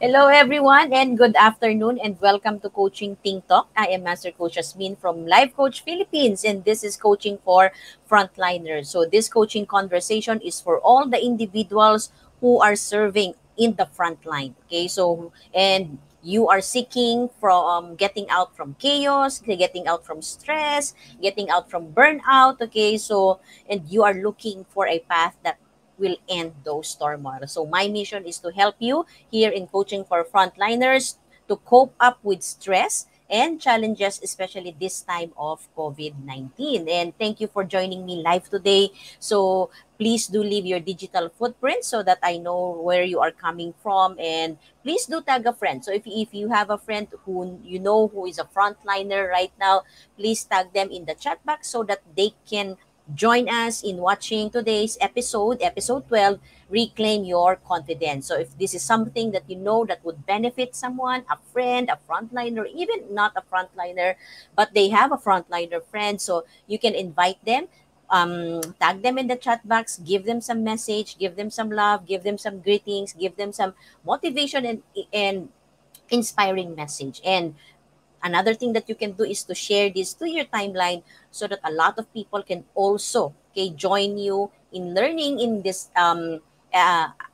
Hello, everyone, and good afternoon, and welcome to Coaching Ting Talk. I am Master Coach Hasmin from Life Coach Philippines, and this is coaching for Frontliners. So, this coaching conversation is for all the individuals who are serving in the front line. Okay, so, and you are seeking from getting out from chaos, getting out from stress, getting out from burnout. Okay, so, and you are looking for a path that will end those turmoil. So my mission is to help you here in Coaching for Frontliners to cope up with stress and challenges, especially this time of COVID-19. And thank you for joining me live today. So please do leave your digital footprint so that I know where you are coming from. And please do tag a friend. So if you have a friend who you know who is a frontliner right now, please tag them in the chat box so that they can join us in watching today's episode 12, Reclaim Your Confidence. So if this is something that you know that would benefit someone, a friend, a frontliner, even not a frontliner, but they have a frontliner friend, so you can invite them, tag them in the chat box, give them some message, give them some love, give them some greetings, give them some motivation and inspiring message. And another thing that you can do is to share this to your timeline so that a lot of people can also join you in learning in this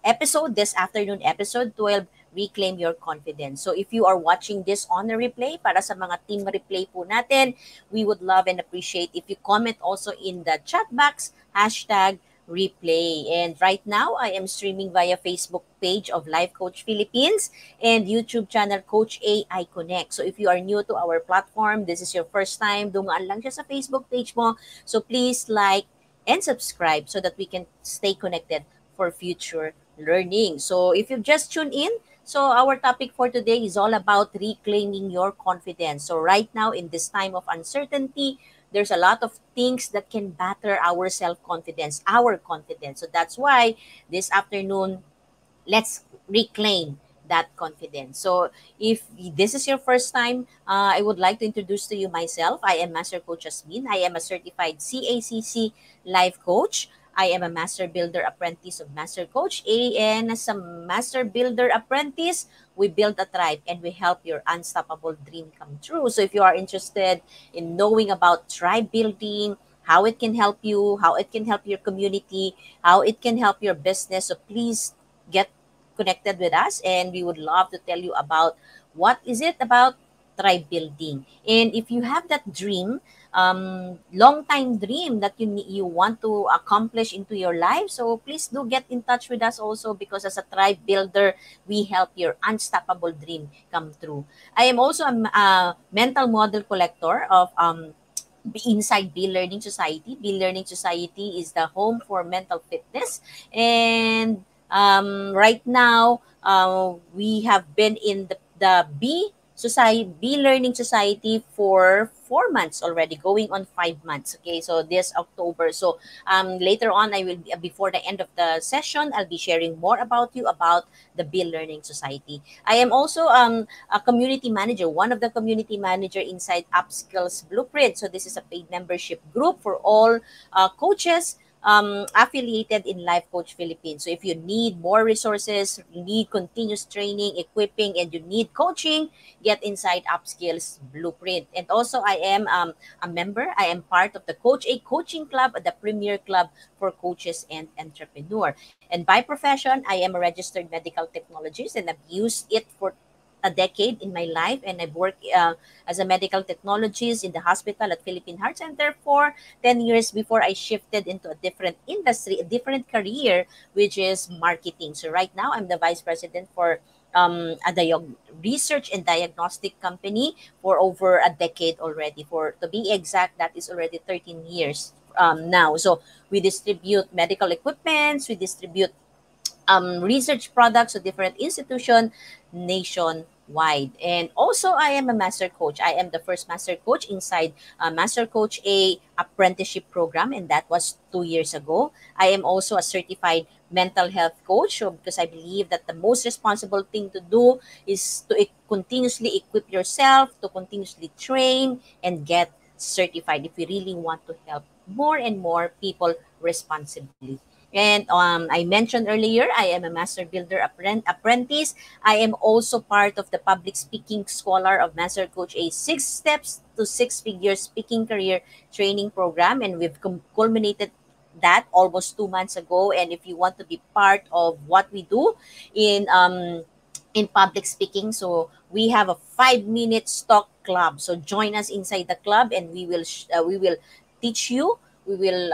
episode, this afternoon, episode 12, Reclaim Your Confidence. So if you are watching this on a replay, para sa mga team replay po natin, we would love and appreciate if you comment also in the chat box, hashtag replay. And right now, I am streaming via Facebook page of Life Coach Philippines and YouTube channel Coach AI Connect. So if you are new to our platform, this is your first time, dumaan lang siya sa Facebook page mo. So please like and subscribe so that we can stay connected for future learning. So if you've just tuned in, so our topic for today is all about reclaiming your confidence. So right now in this time of uncertainty, there's a lot of things that can batter our self-confidence, our confidence. So that's why this afternoon, let's reclaim that confidence. So if this is your first time, I would like to introduce to you myself. I am Master Coach Hasmin. I am a certified CACC life coach. I am a Master Builder Apprentice of Master Coach A, and as a Master Builder Apprentice, we build a tribe and we help your unstoppable dream come true. So if you are interested in knowing about tribe building, how it can help you, how it can help your community, how it can help your business, so please get connected with us, and we would love to tell you about what is it about tribe building. And if you have that dream, long time dream that you want to accomplish into your life, so please do get in touch with us also, because as a tribe builder, we help your unstoppable dream come true. I am also a mental model collector of inside Be Learning Society. Be Learning Society is the home for mental fitness. And right now, we have been in the Be Learning Society for 4 months already, going on 5 months. Okay, so this October. So later on, I will be before the end of the session, I'll be sharing more about you about the Be Learning Society. I am also a community manager, one of the community manager inside Upskills Blueprint. So this is a paid membership group for all coaches affiliated in Life Coach Philippines. So if you need more resources, you need continuous training, equipping, and you need coaching, get inside Upskills Blueprint. And also I am a member. I am part of the Coach A Coaching Club, the premier club for coaches and entrepreneur. And by profession, I am a registered medical technologist, and I've used it for a decade in my life, and I've worked as a medical technologist in the hospital at Philippine Heart Center for 10 years before I shifted into a different industry, a different career, which is marketing. So right now, I'm the vice president for a research and diagnostic company for over a decade already. For to be exact, that is already 13 years now. So we distribute medical equipments, we distribute research products to different institutions nationwide. And also, I am a master coach. I am the first master coach inside Master Coach A apprenticeship program, and that was 2 years ago. I am also a certified mental health coach, so because I believe that the most responsible thing to do is to continuously equip yourself, to continuously train and get certified if you really want to help more and more people responsibly. And I mentioned earlier, I am a master builder apprentice. I am also part of the public speaking scholar of Master Coach A 6 Steps to Six Figure Speaking Career Training Program. And we've culminated that almost 2 months ago. And if you want to be part of what we do in public speaking, so we have a 5 minute stock club. So join us inside the club, and we will teach you, we will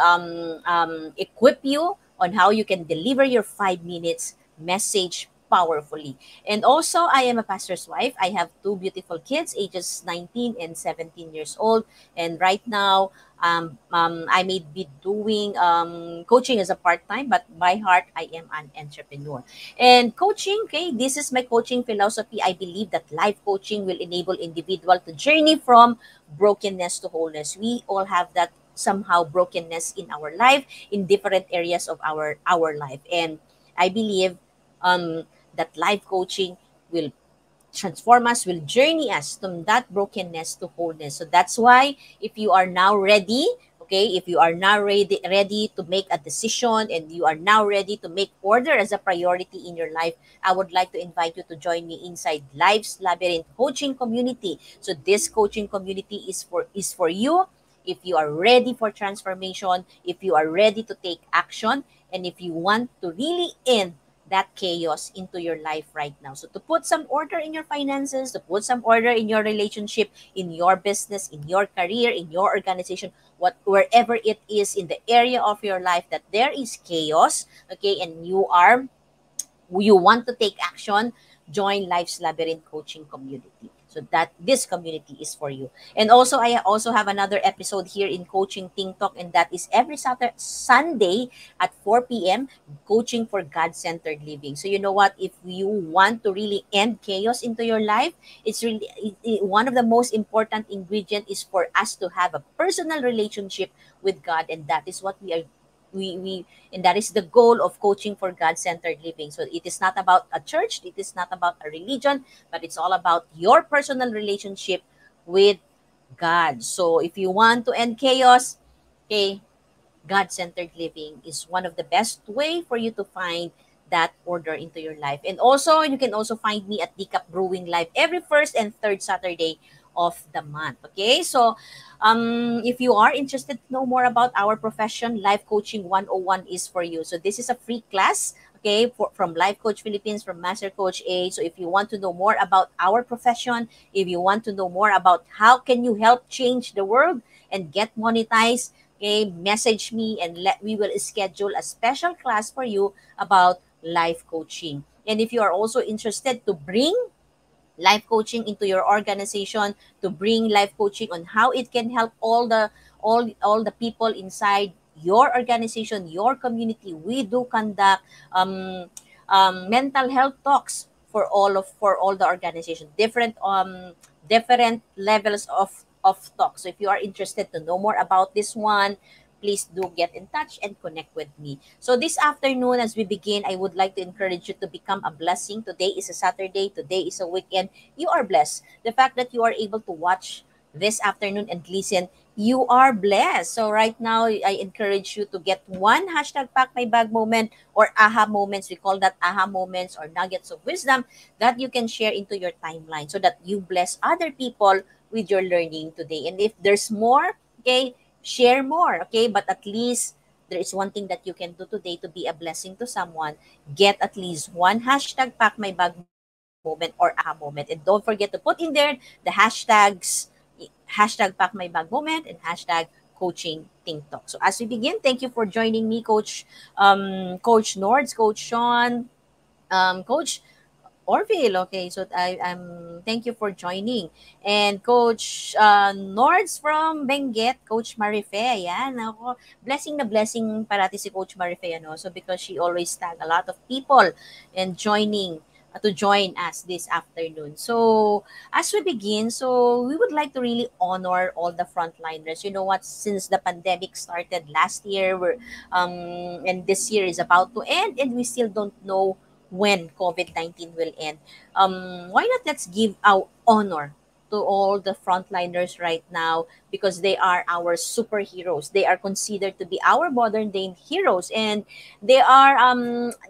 equip you on how you can deliver your 5 minutes message powerfully. And also, I am a pastor's wife. I have two beautiful kids, ages 19 and 17 years old. And right now, I may be doing coaching as a part time, but by heart, I am an entrepreneur. And coaching, okay, this is my coaching philosophy. I believe that life coaching will enable individual to journey from brokenness to wholeness. We all have that somehow brokenness in our life, in different areas of our life. And I believe that life coaching will transform us, will journey us from that brokenness to wholeness. So that's why if you are now ready, okay, if you are now ready to make a decision, and you are now ready to make order as a priority in your life, I would like to invite you to join me inside Life's Labyrinth coaching community. So this coaching community is for you if you are ready for transformation, if you are ready to take action, and if you want to really end that chaos into your life right now. So to put some order in your finances, to put some order in your relationship, in your business, in your career, in your organization, wherever it is in the area of your life that there is chaos, okay, and you want to take action, join Life's Labyrinth coaching community. So that this community is for you. And also, I also have another episode here in Coaching Ting Talk, and that is every Sunday at 4 p.m. Coaching for God-centered living. So you know what? If you want to really end chaos into your life, it's really one of the most important ingredient is for us to have a personal relationship with God, and that is what we and that is the goal of coaching for God-centered living. So it is not about a church, it is not about a religion, but it's all about your personal relationship with God. So if you want to end chaos, okay, God-centered living is one of the best way for you to find that order into your life. And also, you can also find me at Decap Brewing Live every first and third Saturday of the month. Okay, so if you are interested to know more about our profession, Life Coaching 101 is for you. So this is a free class, okay, from Life Coach Philippines, from Master Coach A. So if you want to know more about our profession, if you want to know more about how can you help change the world and get monetized, okay, message me, and we will schedule a special class for you about life coaching. And if you are also interested to bring life coaching into your organization, to bring life coaching on how it can help all the people inside your organization, your community, we do conduct mental health talks for all the organization, different levels of talk. So if you are interested to know more about this one, please do get in touch and connect with me. So this afternoon, as we begin, I would like to encourage you to become a blessing. Today is a Saturday. Today is a weekend. You are blessed. The fact that you are able to watch this afternoon and listen, you are blessed. So right now, I encourage you to get one hashtag pack my bag moment or aha moments. We call that aha moments or nuggets of wisdom that you can share into your timeline so that you bless other people with your learning today. And if there's more, okay, share more, okay? But at least there is one thing that you can do today to be a blessing to someone. Get at least one hashtag pack my bag moment or aha moment. And don't forget to put in there the hashtag pack my bag moment and hashtag coaching Ting Talk. So as we begin, thank you for joining me, Coach Nords, Coach Sean, Coach Orville. Okay, so thank you for joining. And Coach Nords from Benguet, Coach Marife. Ayan, ako, blessing na blessing parati si Coach Marife, ano? So because she always tag a lot of people and to join us this afternoon. So as we begin, so we would like to really honor all the frontliners. You know what? Since the pandemic started last year, and this year is about to end, and we still don't know when COVID-19 will end. Why not let's give our honor to all the frontliners right now, because they are our superheroes. They are considered to be our modern day heroes, and they are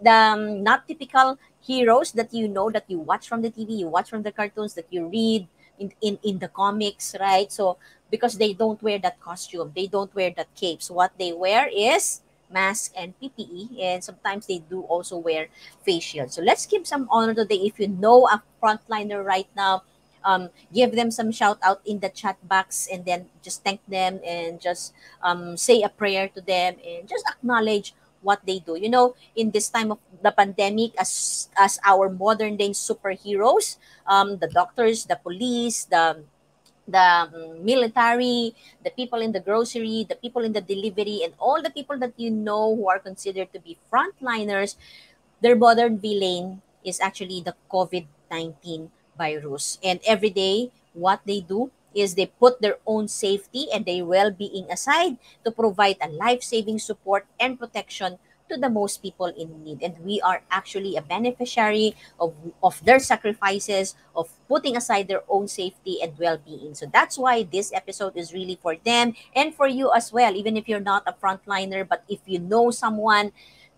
the not typical heroes that you know, that you watch from the TV, you watch from the cartoons, that you read in the comics, right? So because they don't wear that costume, they don't wear that capes. What they wear is mask and PPE, and sometimes they do also wear face shield. So let's give some honor today. If you know a frontliner right now, give them some shout out in the chat box, and then just thank them, and just say a prayer to them, and just acknowledge what they do. You know, in this time of the pandemic, as our modern day superheroes, the doctors, the police, the military, the people in the grocery, the people in the delivery, and all the people that you know who are considered to be frontliners, their modern villain is actually the COVID-19 virus. And every day, what they do is they put their own safety and their well-being aside to provide a life-saving support and protection to the most people in need. And we are actually a beneficiary of their sacrifices, of putting aside their own safety and well-being. So that's why this episode is really for them and for you as well. Even if you're not a frontliner, but if you know someone,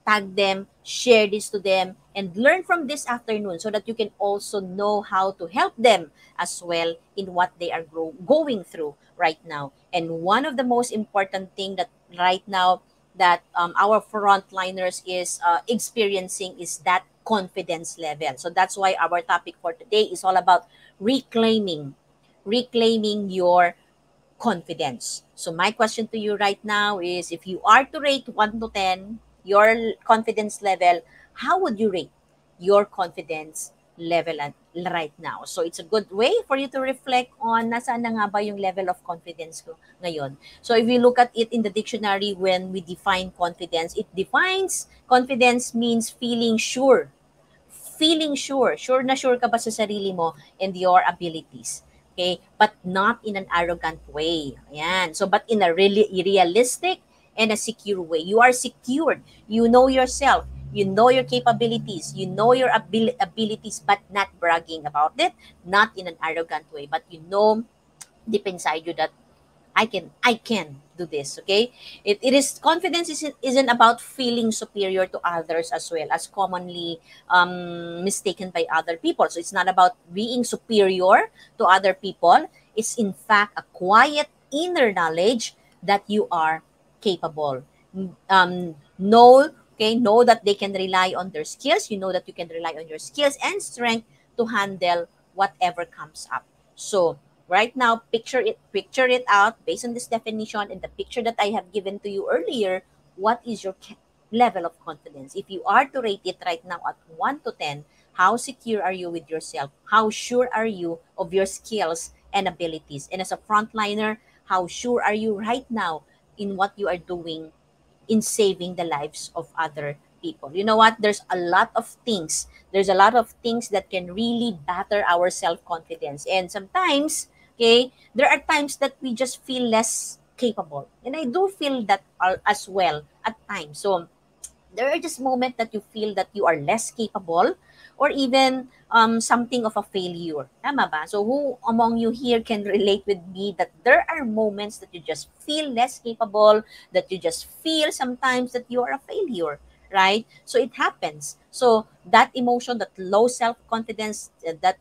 tag them, share this to them, and learn from this afternoon, so that you can also know how to help them as well in what they are going through right now. And one of the most important thing that right now that our frontliners is experiencing is that confidence level. So that's why our topic for today is all about reclaiming your confidence. So my question to you right now is, if you are to rate 1 to 10 your confidence level, how would you rate your confidence level right now? So it's a good way for you to reflect on nasaan na nga ba yung level of confidence ko ngayon. So if you look at it in the dictionary, when we define confidence, it defines confidence means sure na sure ka ba sa sarili mo and your abilities. Okay? But not in an arrogant way. Ayan. So, but in a really realistic and a secure way. You are secured. You know yourself. You know your capabilities. You know your abilities, but not bragging about it. Not in an arrogant way. But you know deep inside you that I can do this. Okay, it is confidence isn't about feeling superior to others, as well as commonly mistaken by other people. So it's not about being superior to other people. It's in fact a quiet inner knowledge that you are capable. Know that they can rely on their skills. You know that you can rely on your skills and strength to handle whatever comes up. So right now, picture it out based on this definition and the picture that I have given to you earlier. What is your level of confidence? If you are to rate it right now at 1 to 10, how secure are you with yourself? How sure are you of your skills and abilities? And as a frontliner, how sure are you right now in what you are doing in saving the lives of other people? You know what? There's a lot of things that can really batter our self-confidence. And sometimes, okay, there are times that we just feel less capable. And I do feel that as well at times. So there are just moments that you feel that you are less capable, or even something of a failure. Tama ba? So who among you here can relate with me that there are moments that you just feel less capable, that you just feel sometimes that you are a failure, right? So it happens. So that emotion, that low self-confidence, that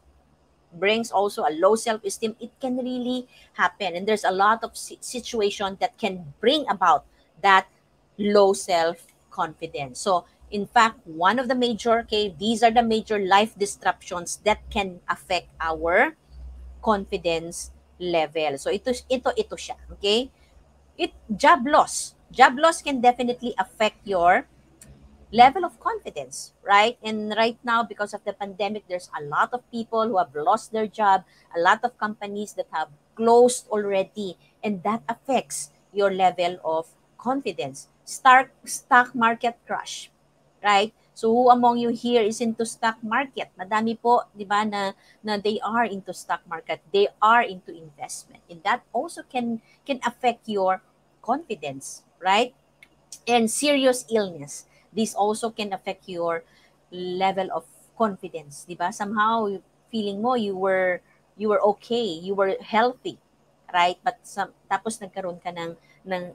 brings also a low self-esteem, it can really happen. And there's a lot of situation that can bring about that low self-confidence. So in fact, one of the major, okay, these are the major life disruptions that can affect our confidence level. So ito siya, okay? Job loss can definitely affect your level of confidence, right? And right now, because of the pandemic, there's a lot of people who have lost their job, a lot of companies that have closed already, and that affects your level of confidence. Stock market crash, right? So who among you here is into stock market? Madami po, 'di ba, na they are into stock market. They are into investment. And that also can affect your confidence, right? And serious illness. This also can affect your level of confidence, 'di ba? Somehow feeling mo you were you were okay, you were healthy, right? But tapos nagkaroon ka ng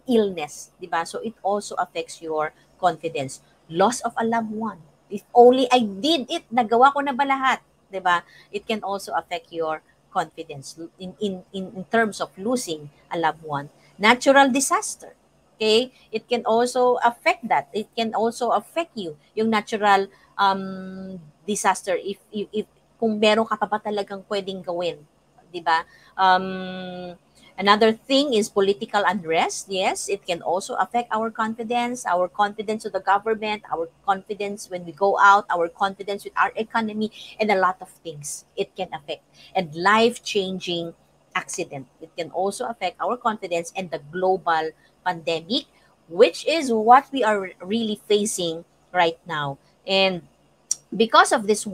illness, 'di ba? So it also affects your confidence. Loss of a loved one. If only I did it, nagawa ko na ba lahat, 'di ba? It can also affect your confidence in terms of losing a loved one. Natural disaster. Okay? It can also affect that. It can also affect you, yung natural disaster if kung meron ka pa ba talagang pwedeng gawin, 'di ba? Another thing is political unrest. Yes, it can also affect our confidence to the government, our confidence when we go out, our confidence with our economy, and a lot of things it can affect. And life-changing accident. It can also affect our confidence and the global pandemic, which is what we are really facing right now. And because of these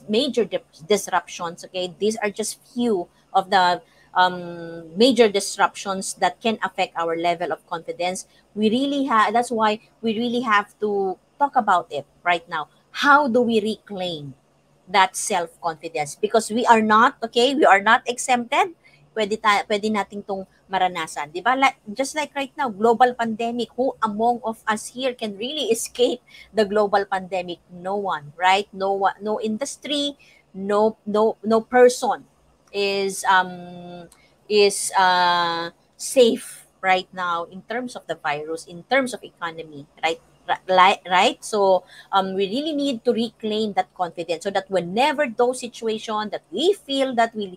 major disruptions, okay, these are just few of the major disruptions that can affect our level of confidence. That's why we really have to talk about it right now. How do we reclaim that self-confidence? Because we are not exempted. Pwede nating tong maranasan, 'di ba? Just like right now, global pandemic, who among of us here can really escape the global pandemic? No one, right? No one, no industry, no person is safe right now in terms of the virus, in terms of economy, right? Right? So we really need to reclaim that confidence so that whenever those situations that we feel that we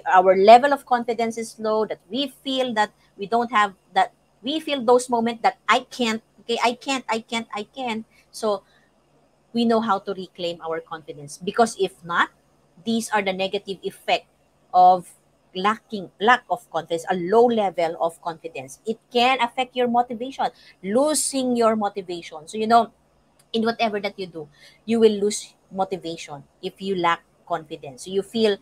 our level of confidence is low, that we feel that we don't have that, we feel those moments that I can't, okay, I can't. So we know how to reclaim our confidence, because if not, these are the negative effect of lack of confidence, a low level of confidence. It can affect your motivation, losing your motivation. So in whatever that you do, you will lose motivation if you lack confidence. So you feel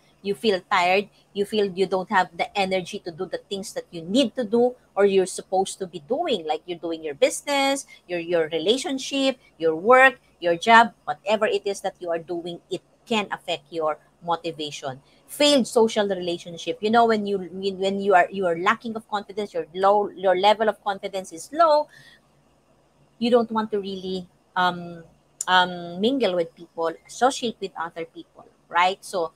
tired, you feel you don't have the energy to do the things that you need to do or you're supposed to be doing, like you're doing your business, your relationship, your work, your job, whatever it is that you are doing, it can affect your motivation. Failed social relationship, when you are lacking of confidence, your level of confidence is low, you don't want to really mingle with people, associate with other people, right? So,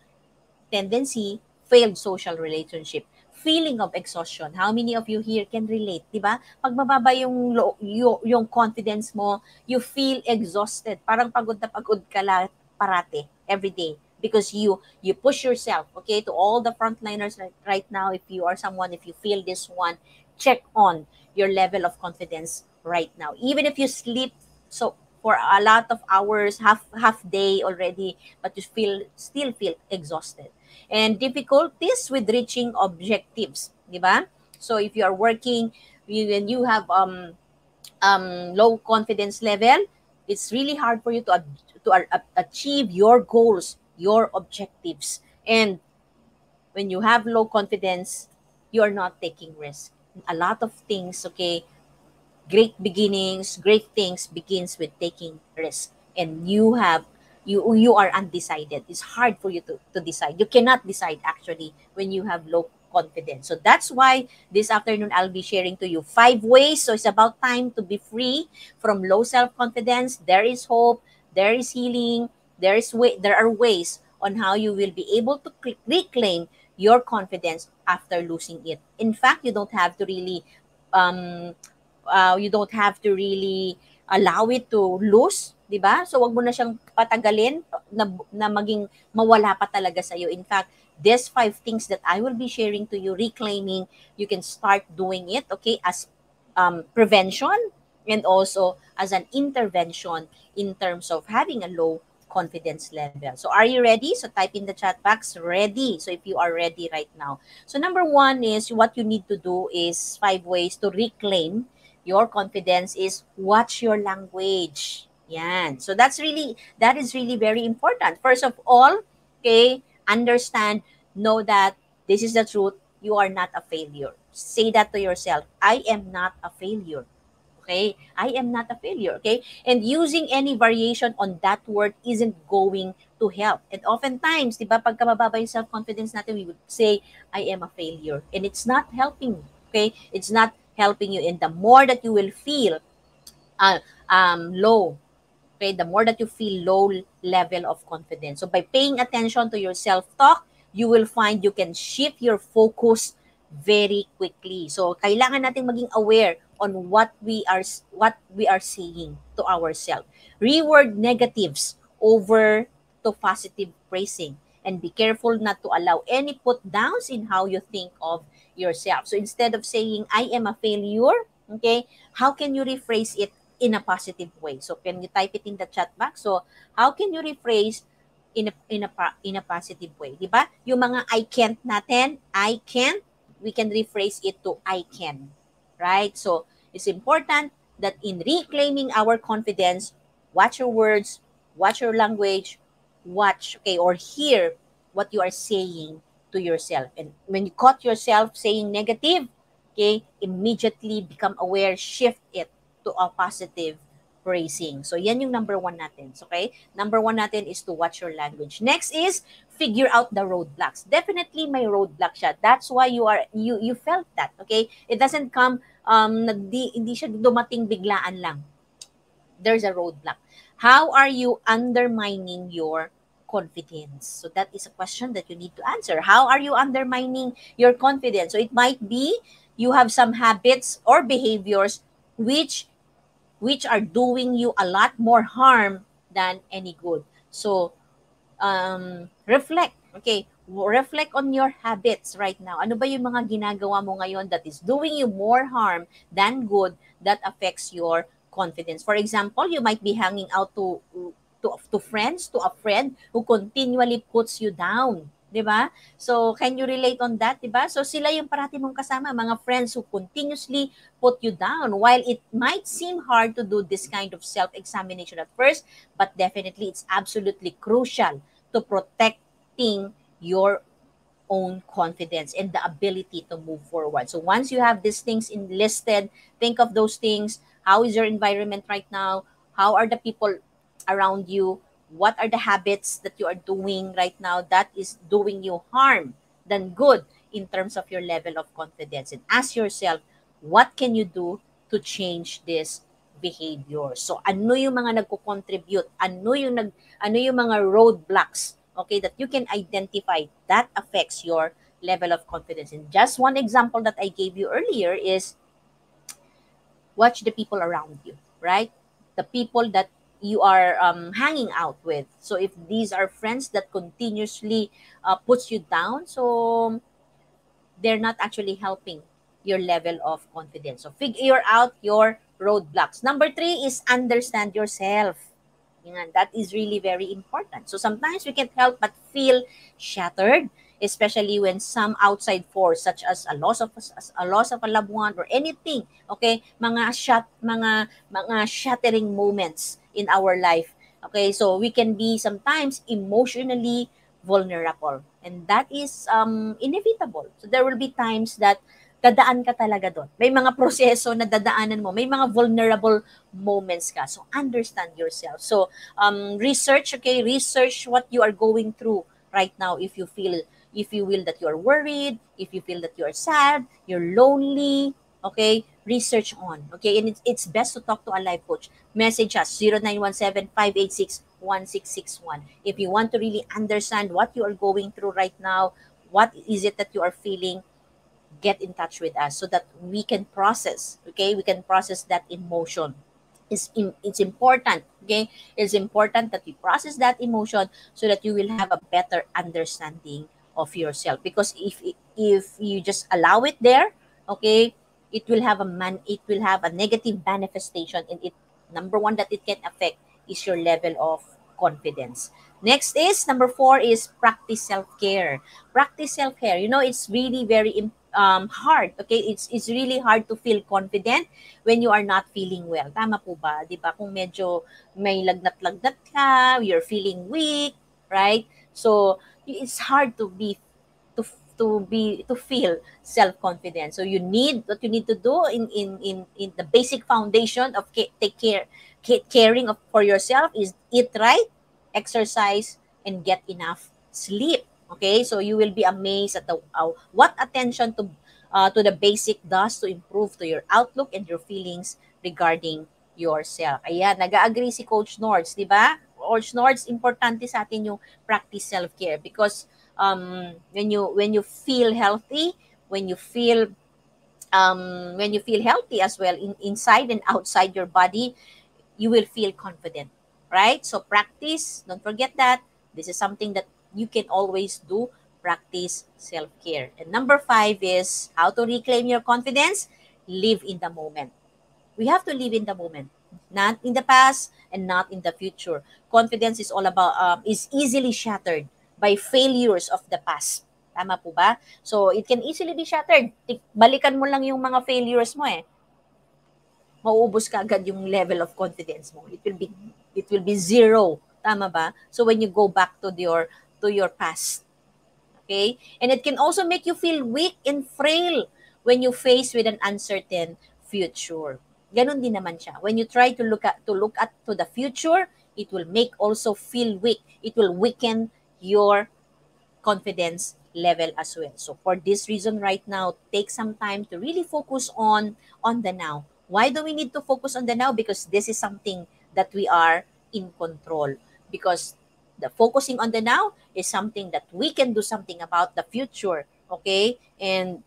tendency, failed social relationship, feeling of exhaustion. How many of you here can relate, di ba? Pag mababa yung confidence mo, you feel exhausted. Parang pagod na pagod ka parate, every day. Because you push yourself, okay? To all the frontliners right now, if you feel this one, check on your level of confidence right now. Even if you sleep so for a lot of hours, half day already, but you still feel exhausted. And difficulties with reaching objectives, di ba? So if you are working, when you have low confidence level, it's really hard for you to achieve your goals, your objectives. And when you have low confidence, you are not taking risk. A lot of things, okay, great things begins with taking risk. And you are undecided. It's hard for you to decide. You cannot decide actually when you have low confidence. So that's why this afternoon I'll be sharing to you 5 ways. So it's about time to be free from low self-confidence. There is hope, there is healing, there are ways on how you will be able to reclaim your confidence after losing it. In fact, um you don't have to really allow it to lose, 'di ba? So wag mo na siyang patagalin na maging mawala pa talaga sa iyo. In fact, these 5 things that I will be sharing to you, reclaiming, you can start doing it, okay, as prevention and also as an intervention in terms of having a low confidence level. So are you ready? So type in the chat box, ready. So if you are ready right now. So number 1 is what you need to do is 5 ways to reclaim your confidence is watch your language. Yan. So that is really very important. First of all, okay, understand, know that this is the truth. You are not a failure. Say that to yourself. I am not a failure. Okay? I am not a failure. Okay? And using any variation on that word isn't going to help. And oftentimes, di ba, pagka mababa yung self-confidence natin, we would say, I am a failure. And it's not helping. Okay? It's not helping you. And the more that you will feel uh, low, okay, the more that you feel low level of confidence. So by paying attention to your self-talk, you will find you can shift your focus very quickly. So kailangan nating maging aware on what we are saying to ourselves. Reword negatives over to positive praising, and be careful not to allow any put downs in how you think of yourself. So instead of saying I am a failure, okay, how can you rephrase it in a positive way? So can you type it in the chat box? So how can you rephrase in a positive way, 'di ba? Yung mga I can't natin, I can't, we can rephrase it to I can. Right? So it's important that in reclaiming our confidence, watch your words, watch your language, watch, okay, or hear what you are saying to yourself. And when you caught yourself saying negative, okay, immediately become aware, shift it to a positive praising. So, yan yung number one natin. So, okay? Number one natin is to watch your language. Next is figure out the roadblocks. Definitely may roadblock siya. That's why you felt that, okay? It doesn't come hindi siya dumating biglaan lang. There's a roadblock. How are you undermining your confidence? So that is a question that you need to answer. How are you undermining your confidence? So it might be you have some habits or behaviors which are doing you a lot more harm than any good. So reflect. Okay, reflect on your habits right now. Ano ba yung mga ginagawa mo ngayon that is doing you more harm than good, that affects your confidence? For example, you might be hanging out to friends, to a friend who continually puts you down. 'Di ba? So, can you relate on that, 'di ba? So, sila yung parati mong kasama, mga friends who continuously put you down. While it might seem hard to do this kind of self-examination at first, but definitely it's absolutely crucial to protecting your own confidence and the ability to move forward. So once you have these things enlisted, think of those things. How is your environment right now? How are the people around you? What are the habits that you are doing right now that is doing you harm than good in terms of your level of confidence? And ask yourself, what can you do to change this behavior? So ano yung mga nagko-contribute? Ano yung mga roadblocks, okay, that you can identify that affects your level of confidence? And just one example that I gave you earlier is watch the people around you, right? The people that you are hanging out with. So if these are friends that continuously puts you down, so they're not actually helping your level of confidence. So figure out your roadblocks. Number 3 is understand yourself. Yan, that is really very important. So sometimes we can't help but feel shattered, especially when some outside force such as a loved one or anything, okay, mga shattering moments in our life. Okay, so we can be sometimes emotionally vulnerable, and that is inevitable. So there will be times that dadaan ka talaga doon. May mga proseso na dadaanan mo, may mga vulnerable moments ka. So understand yourself. So research, okay, research what you are going through right now. If you will that you are worried, if you feel that you are sad, you're lonely, okay, research on. Okay, and it's best to talk to a life coach. Message us 0917-586-1661. If you want to really understand what you are going through right now, what is it that you are feeling, get in touch with us so that we can process, okay, we can process that emotion. It's important, okay, it's important that you process that emotion so that you will have a better understanding of yourself. Because if you just allow it there, okay, it will have a negative manifestation, and it, number one that it can affect is your level of confidence. Next is number 4 is practice self-care. Practice self-care. You know, it's really very hard. Okay, it's really hard to feel confident when you are not feeling well. Tama po ba? 'Di ba? Kung medyo may lagnat-lagnat ka, you're feeling weak, right? So it's hard to to feel self-confidence. So what you need to do in the basic foundation of caring for yourself is eat right, exercise, and get enough sleep. Okay, so you will be amazed at what attention to the basic does to improve to your outlook and your feelings regarding yourself. Ayan, nag-agree si Coach Nords, di ba? Coach Nords, importante sa atin yung practice self-care because when you feel healthy, when you feel when you feel healthy as well inside and outside your body, you will feel confident, right? So practice, don't forget that. This is something that you can always do. Practice self-care. And number 5 is how to reclaim your confidence. Live in the moment. We have to live in the moment, not in the past and not in the future. Confidence is all about is easily shattered by failures of the past. Tama po ba? So it can easily be shattered. Balikan mo lang yung mga failures mo eh. Mauubos ka agad yung level of confidence mo. It will be zero. Tama ba? So when you go back to your past, okay? And it can also make you feel weak and frail when you face with an uncertain future. Ganon din naman siya. When you try to look at to the future, it will make also feel weak. It will weaken your confidence level as well. So for this reason right now, take some time to really focus on the now. Why do we need to focus on the now? Because this is something that we are in control. Because the focusing on the now is something that we can do something about the future, okay? And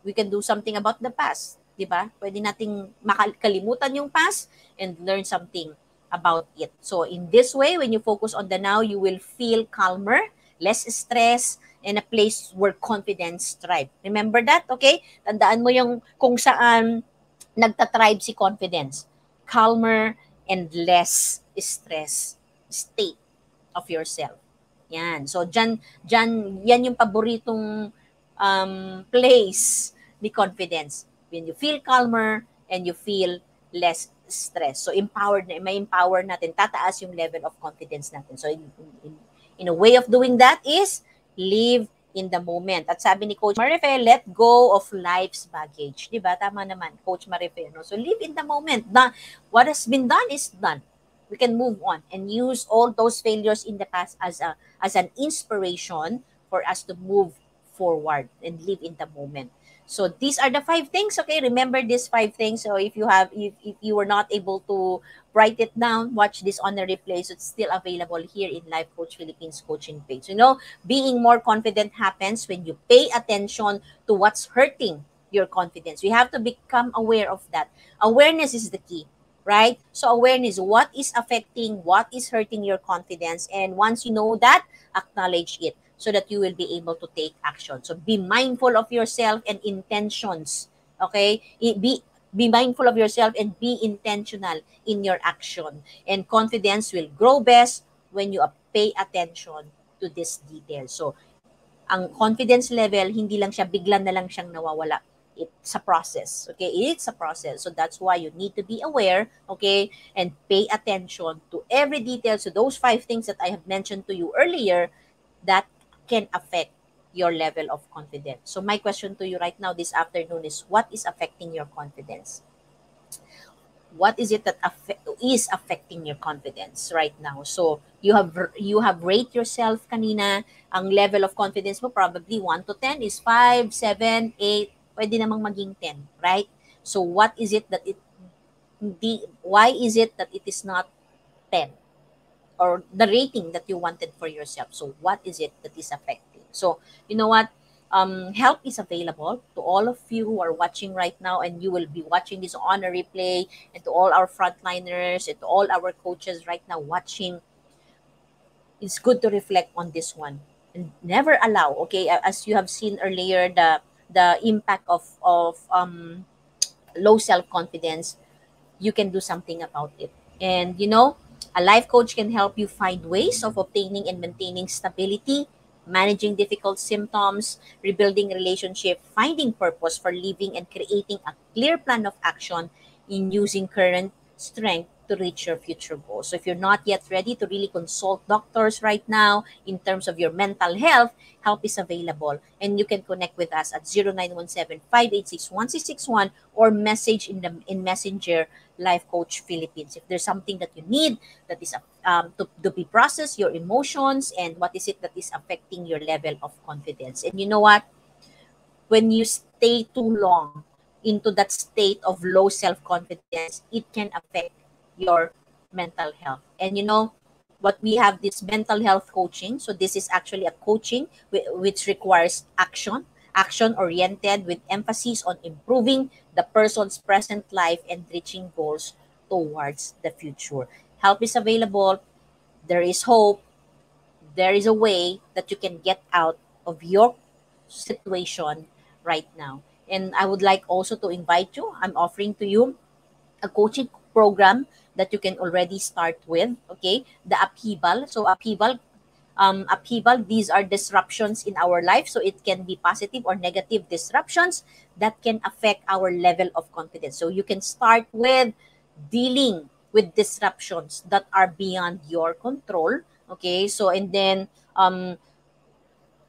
we can do something about the past, di ba? Pwede nating makalimutan yung past and learn something about it. So in this way, when you focus on the now, you will feel calmer, less stress, and a place where confidence thrive. Remember that, okay? Tandaan mo yung kung saan nagtatribe si confidence. Calmer and less stress state of yourself. Yan. So, yan yung paboritong place ni confidence. When you feel calmer and you feel less stress. So, may empower natin, tataas yung level of confidence natin. So, in a way of doing that is live in the moment. At sabi ni Coach Marife, let go of life's baggage. Diba? Tama naman, Coach Marife. No? So, live in the moment. What has been done is done. We can move on and use all those failures in the past as an inspiration for us to move forward and live in the moment. So these are the 5 things. Okay, remember these 5 things. So if you were not able to write it down, watch this on the replay. So it's still available here in Life Coach Philippines coaching page. Being more confident happens when you pay attention to what's hurting your confidence. We have to become aware of that. Awareness is the key, right? So awareness, what is affecting, what is hurting your confidence. And once you know that, acknowledge it so that you will be able to take action. So be mindful of yourself and intentions, okay? Be mindful of yourself and be intentional in your action. And confidence will grow best when you pay attention to this detail. So ang confidence level, hindi lang siya, bigla na lang siyang nawawala. It's a process, okay? It's a process. So that's why you need to be aware, okay? And pay attention to every detail. So those 5 things that I have mentioned to you earlier that can affect your level of confidence. So my question to you right now this afternoon is, what is affecting your confidence? What is it that is affecting your confidence right now? So you have rate yourself kanina. Ang level of confidence mo probably 1 to 10 is 5, 7, 8, pwede namang maging 10, right? So why is it that it is not 10? Or the rating that you wanted for yourself. So what is it that is affecting? So you know what? Help is available to all of you who are watching right now, and you will be watching this on a replay, and to all our frontliners and to all our coaches right now watching. It's good to reflect on this one and never allow, okay, as you have seen earlier, the impact of low self-confidence. You can do something about it. And a life coach can help you find ways of obtaining and maintaining stability, managing difficult symptoms, rebuilding relationship, finding purpose for living, and creating a clear plan of action in using current strength to reach your future goals. So if you're not yet ready to really consult doctors right now in terms of your mental health, help is available. And you can connect with us at 0917-586-1661 or message in Messenger Life Coach Philippines. If there's something that you need that is to be processed, your emotions, and what is it that is affecting your level of confidence. And you know what? When you stay too long into that state of low self-confidence, it can affect your mental health. And you know what, we have this mental health coaching. So this is actually a coaching which requires action oriented with emphasis on improving the person's present life and reaching goals towards the future. Help is available. There is hope. There is a way that you can get out of your situation right now. And I would like also to invite you, I'm offering to you a coaching program that you can already start with, okay? The upheaval. So upheaval, these are disruptions in our life. So it can be positive or negative disruptions that can affect our level of confidence. So you can start with dealing with disruptions that are beyond your control. Okay, so and then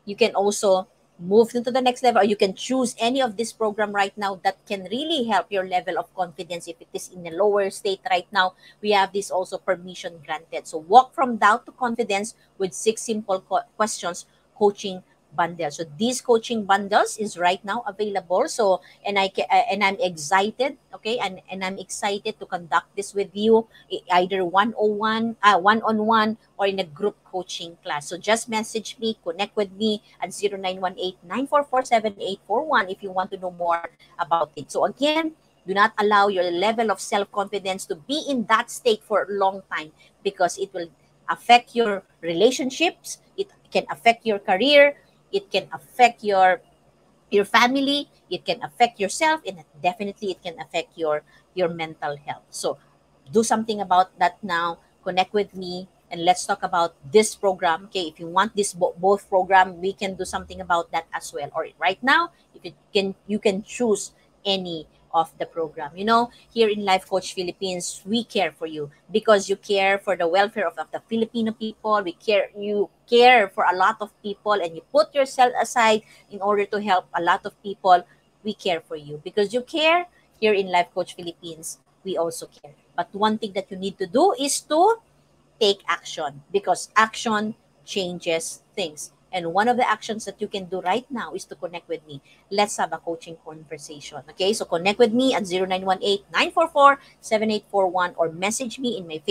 you can also move into the next level, or you can choose any of this program right now that can really help your level of confidence. If it is in a lower state right now, we have this also permission granted. So walk from doubt to confidence with 6 simple questions coaching bundle. So these coaching bundles is right now available. So and I'm excited, okay, and I'm excited to conduct this with you, either one-on-one or in a group coaching class. So just message me, connect with me at 0918-944-7841 if you want to know more about it. So again, do not allow your level of self-confidence to be in that state for a long time, because it will affect your relationships, it can affect your career, it can affect your family, it can affect yourself, and definitely it can affect your mental health. So do something about that now. Connect with me and let's talk about this program. Okay, if you want this both program, we can do something about that as well. Or right now, if you can choose any of the program. You know, here in Life Coach Philippines, we care for you because you care for the welfare of the Filipino people. You care for a lot of people, and you put yourself aside in order to help a lot of people. We care for you because you care. Here in Life Coach Philippines, we also care. But one thing that you need to do is to take action, because action changes things. And one of the actions that you can do right now is to connect with me. Let's have a coaching conversation. Okay, so connect with me at 0918-944-7841 or message me in my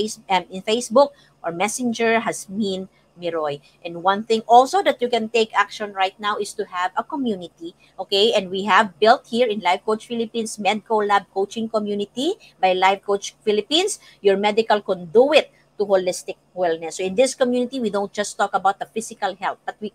in Facebook or Messenger Hasmin Miroy. And one thing also that you can take action right now is to have a community. Okay, and we have built here in Life Coach Philippines Medco Lab Coaching Community by Life Coach Philippines, your medical conduit to holistic wellness. So in this community, we don't just talk about the physical health, but we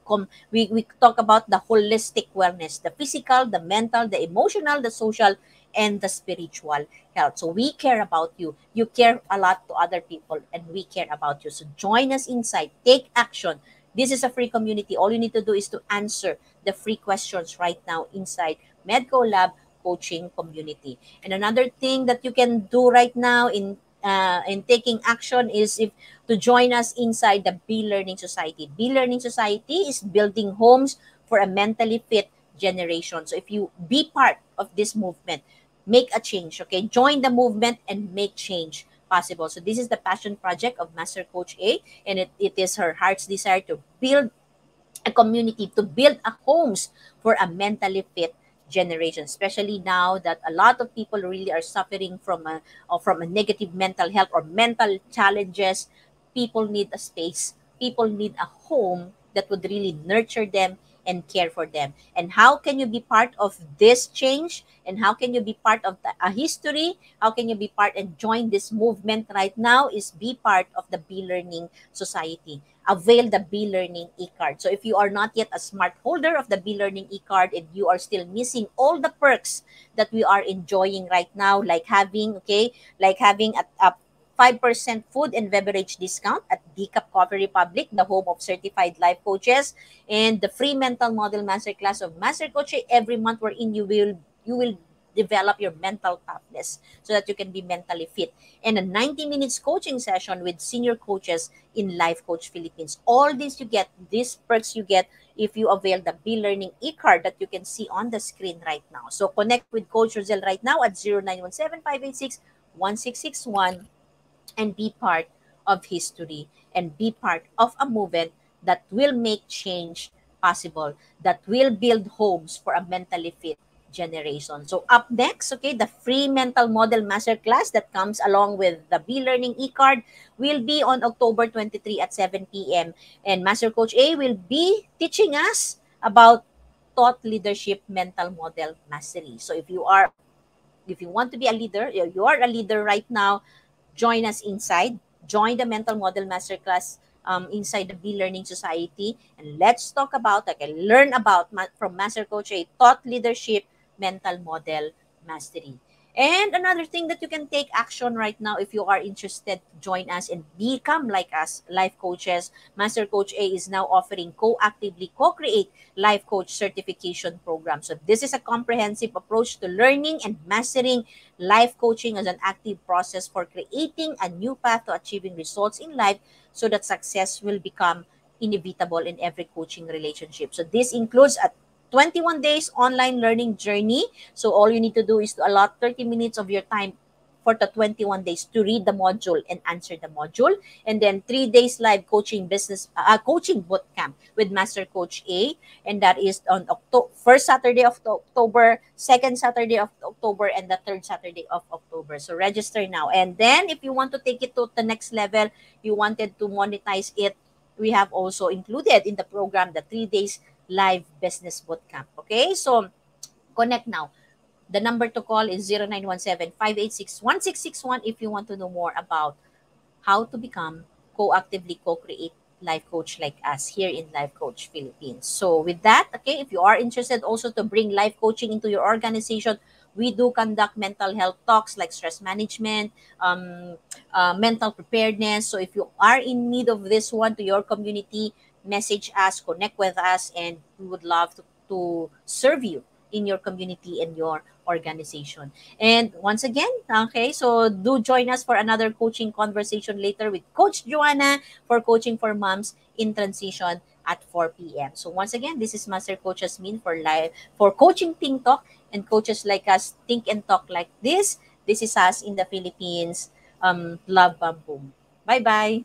talk about the holistic wellness, the physical, the mental, the emotional, the social, and the spiritual health. So we care about you. You care a lot to other people, and we care about you. So join us inside. Take action. This is a free community. All you need to do is to answer the free questions right now inside Medco Lab Coaching Community. And another thing that you can do right now in taking action is if to join us inside the Be Learning Society. Be Learning Society is building homes for a mentally fit generation. So if you be part of this movement, make a change, okay? Join the movement and make change possible. So this is the passion project of Master Coach A, and it is her heart's desire to build a community, to build a homes for a mentally fit generation, especially now that a lot of people really are suffering from a negative mental health or mental challenges. People need a space, people need a home that would really nurture them and care for them. And how can you be part of this change, and how can you be part of a history, how can you be part and join this movement right now, is be part of the Be Learning Society. Avail the Be Learning e-card. So if you are not yet a smart holder of the Be Learning e-card and you are still missing all the perks that we are enjoying right now, like having a 5% food and beverage discount at Decaf Coffee Republic, the home of certified life coaches, and the free mental model masterclass of Master Coach every month, wherein you will develop your mental toughness so that you can be mentally fit. And a 90 minutes coaching session with senior coaches in Life Coach Philippines. All this you get, these perks you get if you avail the Be Learning e-card that you can see on the screen right now. So connect with Coach Rosel right now at 0917-586-1661 and be part of history and be part of a movement that will make change possible, that will build homes for a mentally fit generation. So up next, okay, the free mental model masterclass that comes along with the Be Learning e-card will be on October 23 at 7 p.m. And Master Coach A will be teaching us about thought leadership mental model mastery. So if you want to be a leader, you are a leader right now, join us inside. Join the Mental Model Masterclass inside the Be Learning Society. And let's talk about, like, learn about from Master Coach A, thought leadership, mental model mastery. And another thing that you can take action right now if you are interested to join us and become like us, life coaches. Master Coach A is now offering co-actively co-create life coach certification program. So this is a comprehensive approach to learning and mastering life coaching as an active process for creating a new path to achieving results in life so that success will become inevitable in every coaching relationship. So this includes a 21 days online learning journey. So all you need to do is to allot 30 minutes of your time for the 21 days to read the module and answer the module. And then 3 days live coaching coaching boot camp with Master Coach A. And that is on first Saturday of October, second Saturday of October, and the third Saturday of October. So register now. And then if you want to take it to the next level, you wanted to monetize it, we have also included in the program the 3 days live business bootcamp. Okay, so connect now. The number to call is 0917-586-1661 if you want to know more about how to become co-actively co-create life coach like us here in Life Coach Philippines. So with that, okay, if you are interested also to bring life coaching into your organization, we do conduct mental health talks like stress management, mental preparedness. So if you are in need of this one to your community, message us, connect with us, and we would love to serve you in your community and your organization. And once again, okay, so do join us for another coaching conversation later with Coach Joanna for Coaching for Moms in Transition at 4 p.m. So once again, this is Master Coach Hasmin for Coaching Think Talk, and coaches like us think and talk like this. This is us in the Philippines. Love, bam, boom. Bye-bye.